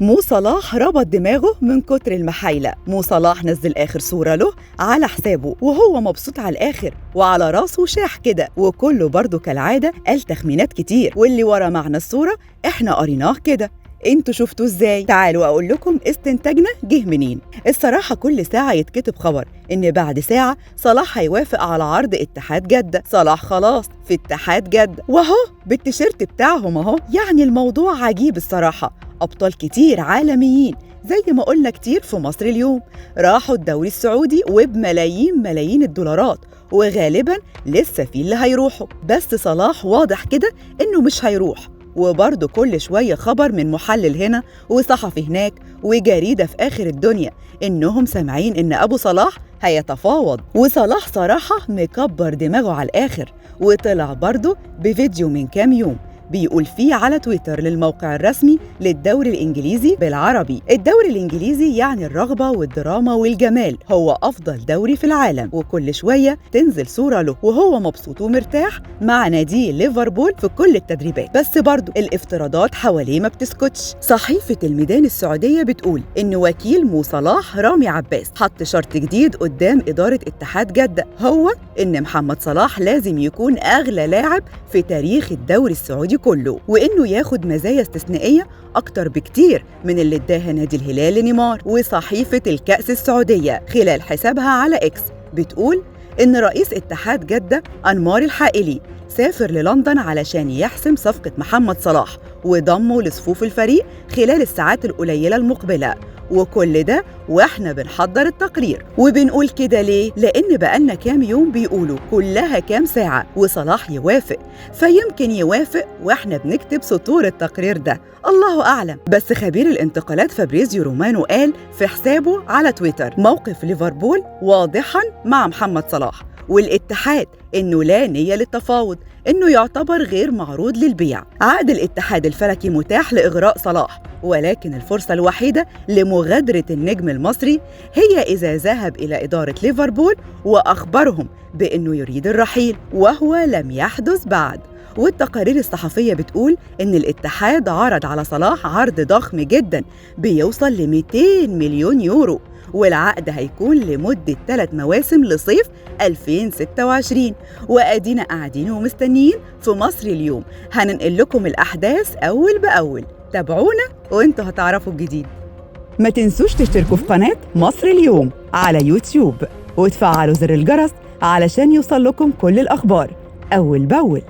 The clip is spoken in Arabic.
مو صلاح ربط دماغه من كتر المحايلة. مو صلاح نزل آخر صورة له على حسابه وهو مبسوط على الآخر وعلى راسه شاح كده، وكله برضه كالعادة قال تخمينات كتير، واللي ورا معنى الصورة احنا قريناه كده. انتوا شفتوا ازاي؟ تعالوا اقول لكم استنتاجنا جه منين. الصراحة كل ساعة يتكتب خبر ان بعد ساعة صلاح هيوافق على عرض اتحاد جدة. صلاح خلاص في اتحاد جدة وهو بالتيشيرت بتاعهم اهو. يعني الموضوع عجيب الصراحة. أبطال كتير عالميين زي ما قلنا كتير في مصر اليوم راحوا الدوري السعودي وبملايين الدولارات، وغالبا لسه في اللي هيروحوا، بس صلاح واضح كده إنه مش هيروح. وبرضه كل شوية خبر من محلل هنا وصحفي هناك وجريدة في آخر الدنيا إنهم سامعين إن أبو صلاح هيتفاوض. وصلاح صراحة مكبر دماغه على الآخر، وطلع برضه بفيديو من كام يوم بيقول فيه على تويتر للموقع الرسمي للدوري الإنجليزي بالعربي. الدوري الإنجليزي يعني الرغبة والدراما والجمال، هو أفضل دوري في العالم، وكل شوية تنزل صورة له وهو مبسوط ومرتاح مع نادي ليفربول في كل التدريبات. بس برضه الافتراضات حواليه ما بتسكتش. صحيفة الميدان السعودية بتقول إن وكيل مو صلاح رامي عباس حط شرط جديد قدام إدارة اتحاد جدة، هو إن محمد صلاح لازم يكون أغلى لاعب في تاريخ الدوري السعودي كله، وإنه ياخد مزايا استثنائية أكتر بكتير من اللي اداها نادي الهلال لنيمار. وصحيفة الكأس السعودية خلال حسابها على إكس بتقول إن رئيس اتحاد جدة أنمار الحائلي سافر للندن علشان يحسم صفقة محمد صلاح وضمه لصفوف الفريق خلال الساعات القليلة المقبلة. وكل ده واحنا بنحضر التقرير. وبنقول كده ليه؟ لأن بقالنا كام يوم بيقولوا كلها كام ساعة وصلاح يوافق، فيمكن يوافق واحنا بنكتب سطور التقرير ده، الله أعلم. بس خبير الانتقالات فابريزيو رومانو قال في حسابه على تويتر موقف ليفربول واضحا مع محمد صلاح والاتحاد إنه لا نية للتفاوض، إنه يعتبر غير معروض للبيع. عقد الاتحاد الفلكي متاح لإغراء صلاح، ولكن الفرصة الوحيدة لمغادرة النجم المصري هي إذا ذهب إلى إدارة ليفربول وأخبرهم بأنه يريد الرحيل، وهو لم يحدث بعد. والتقارير الصحفية بتقول إن الاتحاد عرض على صلاح عرض ضخم جدا بيوصل ل 200 مليون يورو، والعقد هيكون لمدة 3 مواسم لصيف 2026. وأدينا قاعدين ومستنيين في مصر اليوم هننقل لكم الأحداث أول بأول. تابعونا وانتوا هتعرفوا الجديد. ما تنسوش تشتركوا في قناة مصر اليوم على يوتيوب وتفعلوا زر الجرس علشان يوصل لكم كل الأخبار أول بأول.